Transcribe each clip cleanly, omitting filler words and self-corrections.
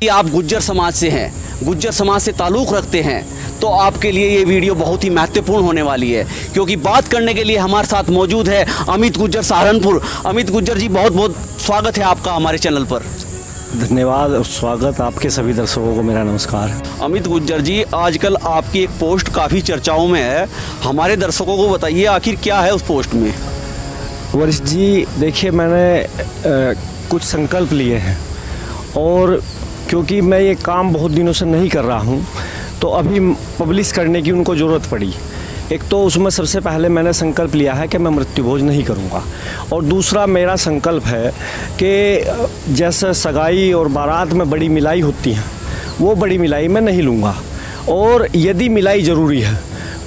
कि आप गुज्जर समाज से हैं, गुज्जर समाज से ताल्लुक़ रखते हैं, तो आपके लिए ये वीडियो बहुत ही महत्वपूर्ण होने वाली है, क्योंकि बात करने के लिए हमारे साथ मौजूद है अमित गुज्जर सहारनपुर। अमित गुज्जर जी, बहुत बहुत स्वागत है आपका हमारे चैनल पर। धन्यवाद और स्वागत आपके सभी दर्शकों को मेरा नमस्कार। अमित गुज्जर जी, आजकल आपकी एक पोस्ट काफ़ी चर्चाओं में है, हमारे दर्शकों को बताइए आखिर क्या है उस पोस्ट में। वरिष्ठ जी, देखिए मैंने कुछ संकल्प लिए हैं और क्योंकि मैं ये काम बहुत दिनों से नहीं कर रहा हूँ तो अभी पब्लिश करने की उनको ज़रूरत पड़ी। एक तो उसमें सबसे पहले मैंने संकल्प लिया है कि मैं मृत्यु भोज नहीं करूँगा, और दूसरा मेरा संकल्प है कि जैसे सगाई और बारात में बड़ी मिलाई होती है वो बड़ी मिलाई मैं नहीं लूँगा, और यदि मिलाई ज़रूरी है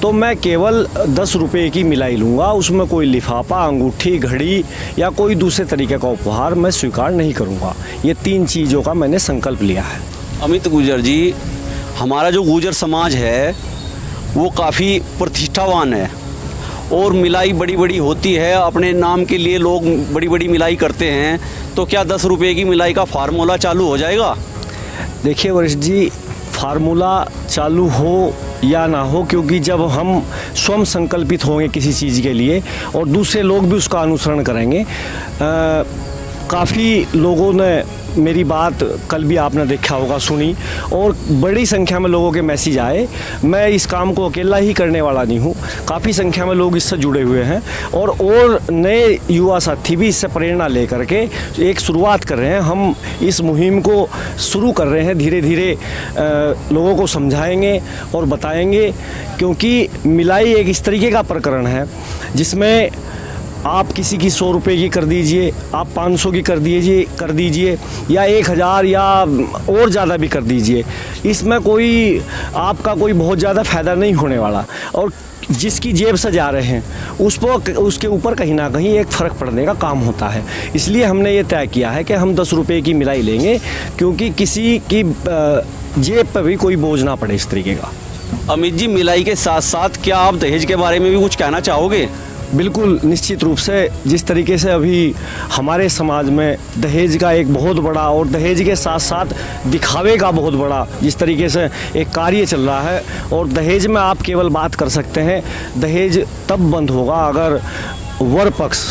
तो मैं केवल 10 रुपये की मिलाई लूँगा। उसमें कोई लिफाफा, अंगूठी, घड़ी या कोई दूसरे तरीके का उपहार मैं स्वीकार नहीं करूँगा। ये 3 चीज़ों का मैंने संकल्प लिया है। अमित गुज्जर जी, हमारा जो गुज्जर समाज है वो काफ़ी प्रतिष्ठावान है और मिलाई बड़ी बड़ी होती है, अपने नाम के लिए लोग बड़ी बड़ी मिलाई करते हैं, तो क्या 10 रुपये की मिलाई का फार्मूला चालू हो जाएगा? देखिए वरिष्ठ जी, फार्मूला चालू हो या ना हो, क्योंकि जब हम स्वयं संकल्पित होंगे किसी चीज़ के लिए और दूसरे लोग भी उसका अनुसरण करेंगे। काफ़ी लोगों ने मेरी बात कल भी आपने देखा होगा सुनी, और बड़ी संख्या में लोगों के मैसेज आए। मैं इस काम को अकेला ही करने वाला नहीं हूँ, काफ़ी संख्या में लोग इससे जुड़े हुए हैं और नए युवा साथी भी इससे प्रेरणा लेकर के एक शुरुआत कर रहे हैं। हम इस मुहिम को शुरू कर रहे हैं, धीरे धीरे लोगों को समझाएंगे और बताएंगे, क्योंकि मिलाई एक इस तरीके का प्रकरण है जिसमें आप किसी की 100 रुपये की कर दीजिए, आप 500 की कर दीजिए या 1000 या और ज़्यादा भी कर दीजिए, इसमें कोई आपका कोई बहुत ज़्यादा फ़ायदा नहीं होने वाला, और जिसकी जेब से जा रहे हैं उसके ऊपर कहीं ना कहीं एक फ़र्क पड़ने का काम होता है। इसलिए हमने ये तय किया है कि हम 10 रुपये की मिलाई लेंगे, क्योंकि किसी की जेब पर भी कोई बोझ ना पड़े इस तरीके का। अमित जी, मिलाई के साथ साथ क्या आप दहेज के बारे में भी कुछ कहना चाहोगे? बिल्कुल, निश्चित रूप से जिस तरीके से अभी हमारे समाज में दहेज का एक बहुत बड़ा और दहेज के साथ साथ दिखावे का बहुत बड़ा जिस तरीके से एक कार्य चल रहा है, और दहेज में आप केवल बात कर सकते हैं, दहेज तब बंद होगा अगर वर पक्ष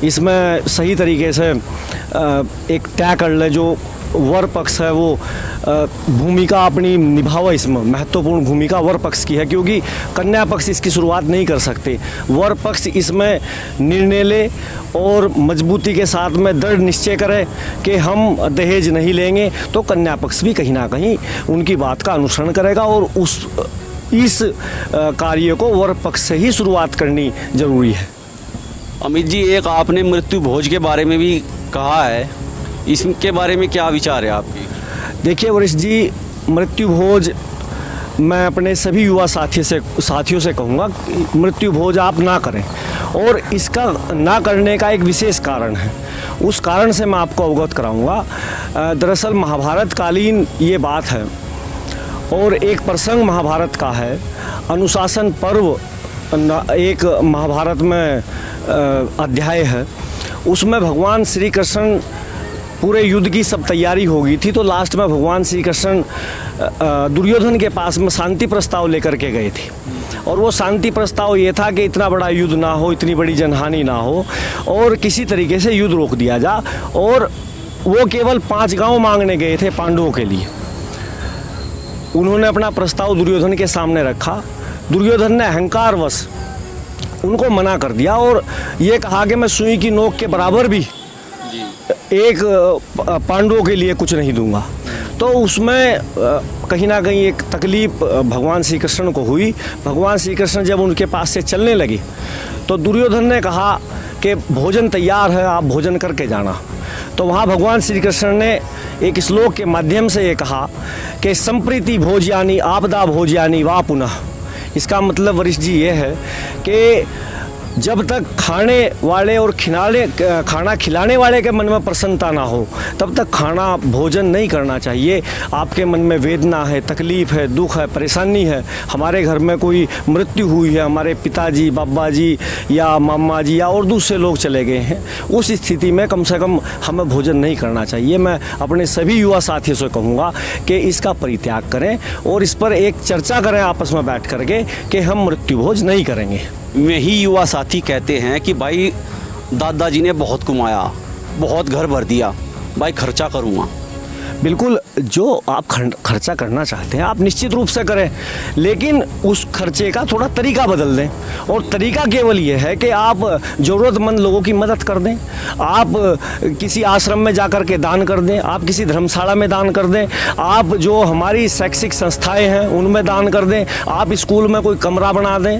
इसमें सही तरीके से एक तय कर ले, जो वर पक्ष है वो भूमिका अपनी निभावे। इसमें महत्वपूर्ण भूमिका वर पक्ष की है, क्योंकि कन्या पक्ष इसकी शुरुआत नहीं कर सकते। वर पक्ष इसमें निर्णय ले और मजबूती के साथ में दृढ़ निश्चय करे कि हम दहेज नहीं लेंगे, तो कन्या पक्ष भी कहीं ना कहीं उनकी बात का अनुसरण करेगा, और इस कार्य को वर पक्ष से ही शुरुआत करनी जरूरी है। अमित जी, एक आपने मृत्यु भोज के बारे में भी कहा है, इसके बारे में क्या विचार है आपकी? देखिए वरिष्ठ जी, मृत्यु भोज मैं अपने सभी युवा साथियों से कहूँगा कि मृत्यु भोज आप ना करें, और इसका ना करने का एक विशेष कारण है। उस कारण से मैं आपको अवगत कराऊँगा। दरअसल महाभारत कालीन ये बात है, और एक प्रसंग महाभारत का है, अनुशासन पर्व एक महाभारत में अध्याय है। उसमें भगवान श्री कृष्ण पूरे युद्ध की सब तैयारी हो गई थी, तो लास्ट में भगवान श्री कृष्ण दुर्योधन के पास में शांति प्रस्ताव लेकर के गए थे, और वो शांति प्रस्ताव ये था कि इतना बड़ा युद्ध ना हो, इतनी बड़ी जनहानि ना हो, और किसी तरीके से युद्ध रोक दिया जा। और वो केवल 5 गांव मांगने गए थे पांडवों के लिए। उन्होंने अपना प्रस्ताव दुर्योधन के सामने रखा। दुर्योधन ने अहंकारवश उनको मना कर दिया और ये कहा कि मैं सुई की नोक के बराबर भी एक पांडवों के लिए कुछ नहीं दूंगा। तो उसमें कहीं ना कहीं एक तकलीफ भगवान श्री कृष्ण को हुई। भगवान श्री कृष्ण जब उनके पास से चलने लगे तो दुर्योधन ने कहा कि भोजन तैयार है, आप भोजन करके जाना। तो वहाँ भगवान श्री कृष्ण ने एक श्लोक के माध्यम से ये कहा कि संप्रीति भोज्यानि आपदा भोज्यानि वा पुनः। इसका मतलब वरिष्ठ जी ये है कि जब तक खाने वाले और खाना खिलाने वाले के मन में प्रसन्नता ना हो तब तक खाना भोजन नहीं करना चाहिए। आपके मन में वेदना है, तकलीफ़ है, दुख है, परेशानी है, हमारे घर में कोई मृत्यु हुई है, हमारे पिताजी, बाबा जी या मामा जी या और दूसरे लोग चले गए हैं, उस स्थिति में कम से कम हमें भोजन नहीं करना चाहिए। मैं अपने सभी युवा साथियों से कहूँगा कि इसका परित्याग करें और इस पर एक चर्चा करें आपस में बैठ करके कि हम मृत्यु भोज नहीं करेंगे। वही युवा साथी कहते हैं कि भाई दादाजी ने बहुत कमाया, बहुत घर भर दिया, भाई खर्चा करूँगा। बिल्कुल, जो आप खर्चा करना चाहते हैं आप निश्चित रूप से करें, लेकिन उस खर्चे का थोड़ा तरीका बदल दें। और तरीका केवल ये है कि आप ज़रूरतमंद लोगों की मदद कर दें, आप किसी आश्रम में जाकर के दान कर दें, आप किसी धर्मशाला में दान कर दें, आप जो हमारी शैक्षिक संस्थाएं हैं उनमें दान कर दें, आप स्कूल में कोई कमरा बना दें,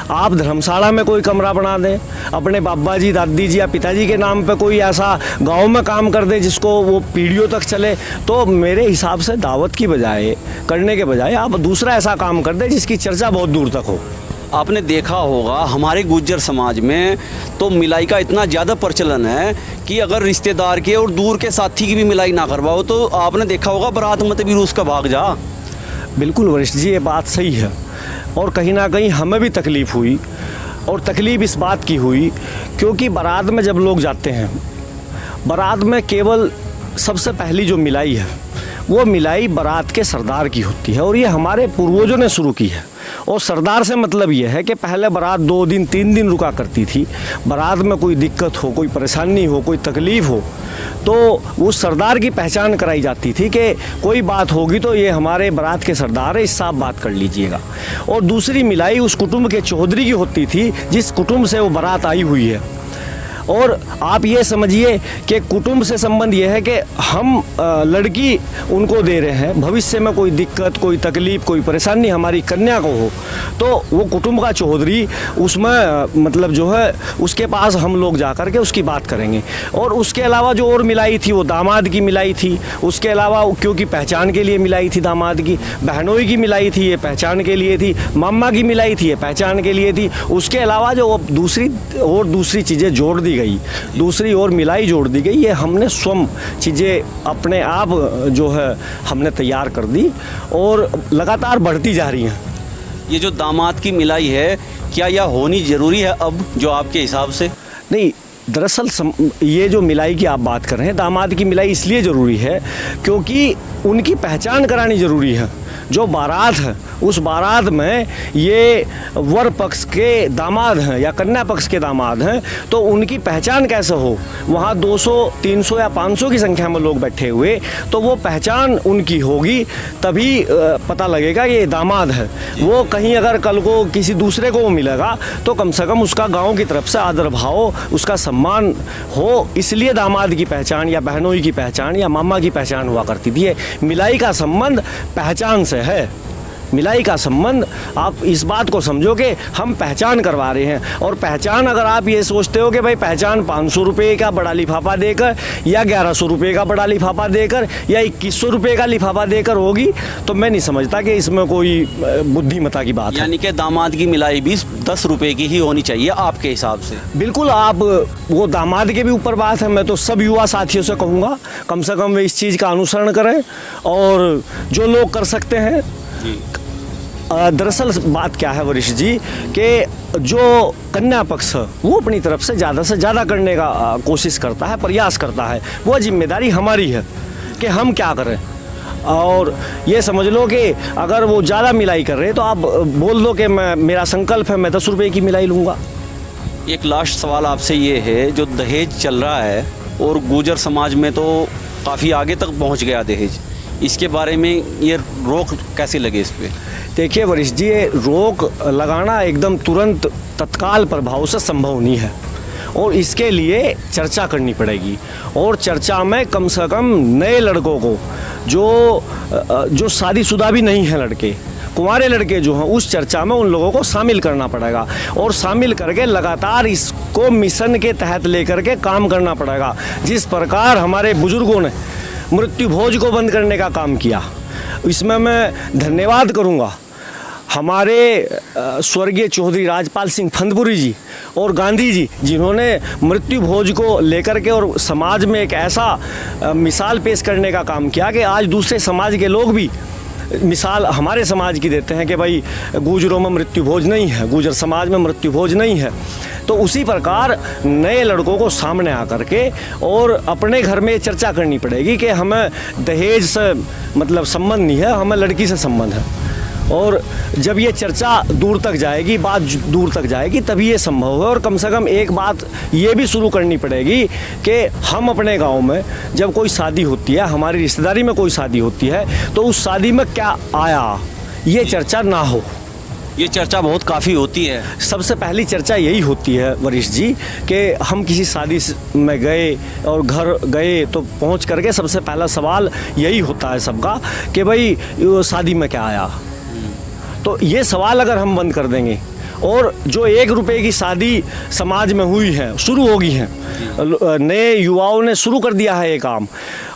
आप धर्मशाला में कोई कमरा बना दें, अपने बाबा जी, दादी जी या पिताजी के नाम पे कोई ऐसा गांव में काम कर दें जिसको वो पीढ़ियों तक चले। तो मेरे हिसाब से दावत की बजाय करने के बजाय आप दूसरा ऐसा काम कर दें जिसकी चर्चा बहुत दूर तक हो। आपने देखा होगा हमारे गुज्जर समाज में तो मिलाई का इतना ज़्यादा प्रचलन है कि अगर रिश्तेदार के और दूर के साथी की भी मिलाई ना करवाओ तो आपने देखा होगा बारात मत भी रूस का भाग जा। बिल्कुल वरिष्ठ जी, ये बात सही है और कहीं ना कहीं हमें भी तकलीफ़ हुई और तकलीफ़ इस बात की हुई क्योंकि बारात में जब लोग जाते हैं, बारात में केवल सबसे पहली जो मिलाई है वो मिलाई बारात के सरदार की होती है और ये हमारे पूर्वजों ने शुरू की है। और सरदार से मतलब ये है कि पहले बारात 2 दिन 3 दिन रुका करती थी। बारात में कोई दिक्कत हो, कोई परेशानी हो, कोई तकलीफ़ हो तो उस सरदार की पहचान कराई जाती थी कि कोई बात होगी तो ये हमारे बारात के सरदार है, इससे आप बात कर लीजिएगा। और दूसरी मिलाई उस कुटुंब के चौधरी की होती थी जिस कुटुंब से वो बारात आई हुई है। और आप ये समझिए कि कुटुंब से संबंध ये है कि हम लड़की उनको दे रहे हैं, भविष्य में कोई दिक्कत, कोई तकलीफ़, कोई परेशानी हमारी कन्या को हो तो वो कुटुंब का चौधरी उसमें मतलब जो है उसके पास हम लोग जा कर के उसकी बात करेंगे। और उसके अलावा जो और मिलाई थी वो दामाद की मिलाई थी, उसके अलावा क्योंकि पहचान के लिए मिलाई थी दामाद की, बहनोई की मिलाई थी ये पहचान के लिए थी, मामा की मिलाई थी ये पहचान के लिए थी। उसके अलावा जो दूसरी चीज़ें जोड़ दी गई, दूसरी और मिलाई जोड़ दी गई, ये हमने स्वयं चीज़ें अपने आप जो है हमने तैयार कर दी और लगातार बढ़ती जा रही हैं। ये जो दामाद की मिलाई है क्या यह होनी ज़रूरी है अब जो आपके हिसाब से? नहीं, दरअसल ये जो मिलाई की आप बात कर रहे हैं, दामाद की मिलाई इसलिए ज़रूरी है क्योंकि उनकी पहचान करानी ज़रूरी है। जो बारात है उस बारात में ये वर पक्ष के दामाद हैं या कन्या पक्ष के दामाद हैं तो उनकी पहचान कैसे हो। वहाँ 200, 300 या 500 की संख्या में लोग बैठे हुए तो वो पहचान उनकी होगी तभी पता लगेगा कि ये दामाद है। वो कहीं अगर कल को किसी दूसरे को मिलेगा तो कम से कम उसका गांव की तरफ से आदर भाव, उसका सम्मान हो। इसलिए दामाद की पहचान या बहनोई की पहचान या मामा की पहचान हुआ करती थी। मिलाई का संबंध पहचान से है। मिलाई का संबंध आप इस बात को समझो कि हम पहचान करवा रहे हैं। और पहचान अगर आप ये सोचते हो कि भाई पहचान 500 रुपये का बड़ा लिफाफा देकर या 1100 रुपये का बड़ा लिफाफा देकर या 2100 रुपये का लिफाफा देकर होगी तो मैं नहीं समझता कि इसमें कोई बुद्धिमत्ता की बात है। यानी कि दामाद की मिलाई भी 10 रुपये की ही होनी चाहिए आपके हिसाब से? बिल्कुल, आप वो दामाद के भी ऊपर बात है। मैं तो सब युवा साथियों से कहूँगा कम से कम वे इस चीज़ का अनुसरण करें और जो लोग कर सकते हैं। दरअसल बात क्या है वरिष्ठ जी कि जो कन्या पक्ष वो अपनी तरफ से ज़्यादा करने का कोशिश करता है, प्रयास करता है। वो जिम्मेदारी हमारी है कि हम क्या करें। और ये समझ लो कि अगर वो ज़्यादा मिलाई कर रहे हैं तो आप बोल दो कि मेरा संकल्प है मैं 10 रुपये की मिलाई लूँगा। एक लास्ट सवाल आपसे ये है, जो दहेज चल रहा है और गुर्जर समाज में तो काफ़ी आगे तक पहुँच गया दहेज, इसके बारे में ये रोक कैसे लगे इस पर? देखिए वरिष्ठ जी, ये रोक लगाना एकदम तुरंत तत्काल प्रभाव से संभव नहीं है और इसके लिए चर्चा करनी पड़ेगी। और चर्चा में कम से कम नए लड़कों को जो शादीशुदा भी नहीं हैं लड़के, कुंवारे लड़के जो हैं, उस चर्चा में उन लोगों को शामिल करना पड़ेगा और शामिल करके लगातार इसको मिशन के तहत लेकर के काम करना पड़ेगा। जिस प्रकार हमारे बुजुर्गों ने मृत्यु भोज को बंद करने का काम किया, इसमें मैं धन्यवाद करूंगा हमारे स्वर्गीय चौधरी राजपाल सिंह फंदपुरी जी और गांधी जी, जिन्होंने मृत्यु भोज को लेकर के और समाज में एक ऐसा मिसाल पेश करने का काम किया कि आज दूसरे समाज के लोग भी मिसाल हमारे समाज की देते हैं कि भाई गुजरों में मृत्यु भोज नहीं है, गुजर समाज में मृत्यु भोज नहीं है। तो उसी प्रकार नए लड़कों को सामने आकर के और अपने घर में चर्चा करनी पड़ेगी कि हमें दहेज से मतलब संबंध नहीं है, हमें लड़की से संबंध है। और जब ये चर्चा दूर तक जाएगी, बात दूर तक जाएगी, तभी ये संभव है। और कम से कम एक बात ये भी शुरू करनी पड़ेगी कि हम अपने गांव में जब कोई शादी होती है, हमारी रिश्तेदारी में कोई शादी होती है, तो उस शादी में क्या आया, ये चर्चा ना हो। ये चर्चा बहुत काफ़ी होती है। सबसे पहली चर्चा यही होती है वरिष्ठ जी कि हम किसी शादी में गए और घर गए तो पहुंच करके सबसे पहला सवाल यही होता है सबका कि भाई शादी में क्या आया। तो ये सवाल अगर हम बंद कर देंगे और जो 1 रुपए की शादी समाज में हुई है, शुरू होगी है, नए युवाओं ने शुरू कर दिया है ये काम,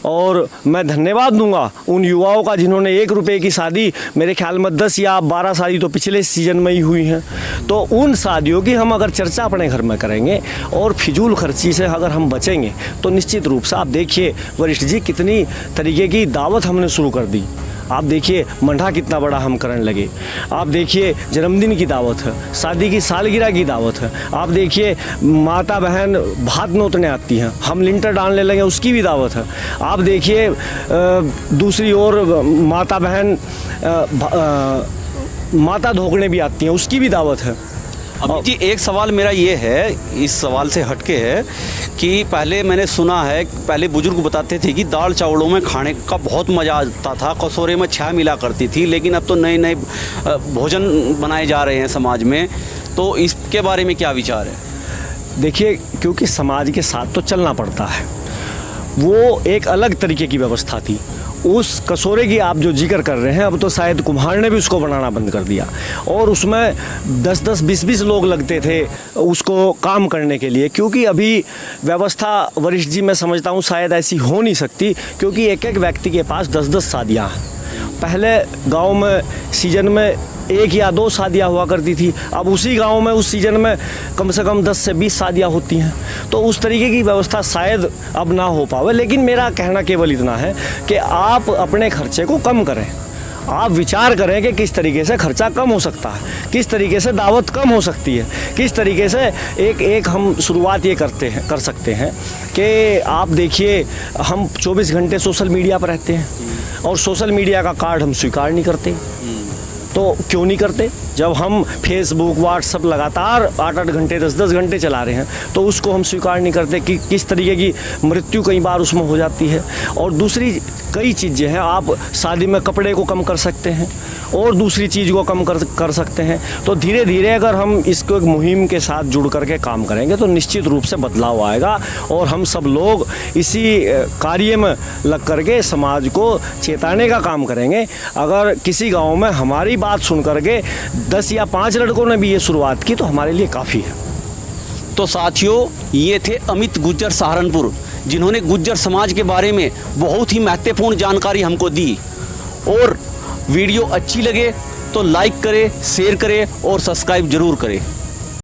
और मैं धन्यवाद दूंगा उन युवाओं का जिन्होंने 1 रुपए की शादी, मेरे ख्याल में 10 या 12 शादी तो पिछले सीजन में ही हुई हैं। तो उन शादियों की हम अगर चर्चा अपने घर में करेंगे और फिजूल खर्ची से अगर हम बचेंगे तो निश्चित रूप से आप देखिए वरिष्ठ जी कितनी तरीके की दावत हमने शुरू कर दी। आप देखिए मंडा कितना बड़ा हम करने लगे, आप देखिए जन्मदिन की दावत है, शादी की सालगिरह की दावत है, आप देखिए माता बहन भात नोतने आती हैं, हम लिंटर डालने लगे उसकी भी दावत है। आप देखिए दूसरी ओर माता बहन माता धोकने भी आती हैं, उसकी भी दावत है। अमित जी, एक सवाल मेरा ये है, इस सवाल से हटके है कि पहले मैंने सुना है, पहले बुजुर्ग बताते थे कि दाल चावलों में खाने का बहुत मज़ा आता था, कटोरे में छाया मिला करती थी, लेकिन अब तो नए नए भोजन बनाए जा रहे हैं समाज में, तो इसके बारे में क्या विचार है? देखिए, क्योंकि समाज के साथ तो चलना पड़ता है, वो एक अलग तरीके की व्यवस्था थी। उस कटोरे की आप जो जिक्र कर रहे हैं, अब तो शायद कुम्हार ने भी उसको बनाना बंद कर दिया, और उसमें 10-10, 20-20 लोग लगते थे उसको काम करने के लिए, क्योंकि अभी व्यवस्था वरिष्ठ जी मैं समझता हूँ शायद ऐसी हो नहीं सकती, क्योंकि एक एक व्यक्ति के पास 10-10 शादियाँ हैं। पहले गांव में सीजन में 1 या 2 शादियाँ हुआ करती थी, अब उसी गांव में उस सीजन में कम से कम 10 से 20 शादियाँ होती हैं। तो उस तरीके की व्यवस्था शायद अब ना हो पावे, लेकिन मेरा कहना केवल इतना है कि आप अपने खर्चे को कम करें। आप विचार करें कि किस तरीके से खर्चा कम हो सकता है, किस तरीके से दावत कम हो सकती है, किस तरीके से एक हम शुरुआत ये कर सकते हैं कि आप देखिए हम 24 घंटे सोशल मीडिया पर रहते हैं और सोशल मीडिया का कार्ड हम स्वीकार नहीं करते। तो क्यों नहीं करते? जब हम फेसबुक व्हाट्सअप लगातार 8-8 घंटे 10-10 घंटे चला रहे हैं तो उसको हम स्वीकार नहीं करते कि किस तरीके की मृत्यु कई बार उसमें हो जाती है। और दूसरी कई चीज़ें हैं, आप शादी में कपड़े को कम कर सकते हैं और दूसरी चीज़ को कम कर सकते हैं। तो धीरे धीरे अगर हम इसको एक मुहिम के साथ जुड़ करके काम करेंगे तो निश्चित रूप से बदलाव आएगा और हम सब लोग इसी कार्य में लग करके समाज को चेताने का काम करेंगे। अगर किसी गांव में हमारी बात सुन करके 10 या 5 लड़कों ने भी ये शुरुआत की तो हमारे लिए काफ़ी है। तो साथियों, ये थे अमित गुज्जर सहारनपुर, जिन्होंने गुज्जर समाज के बारे में बहुत ही महत्वपूर्ण जानकारी हमको दी। और वीडियो अच्छी लगे तो लाइक करें, शेयर करें और सब्सक्राइब जरूर करें।